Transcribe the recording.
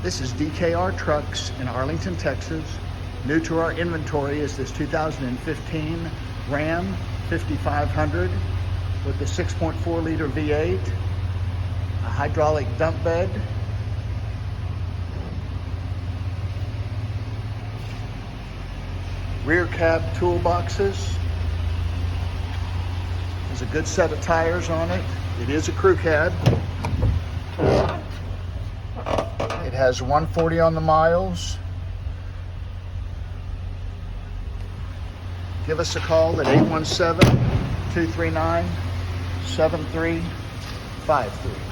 This is DKR Trucks in Arlington, Texas. New to our inventory is this 2015 Ram 5500 with the 6.4 liter V8, a hydraulic dump bed, rear cab toolboxes. There's a good set of tires on it. It is a crew cab. It has 140 on the miles. Give us a call at 817-239-7353.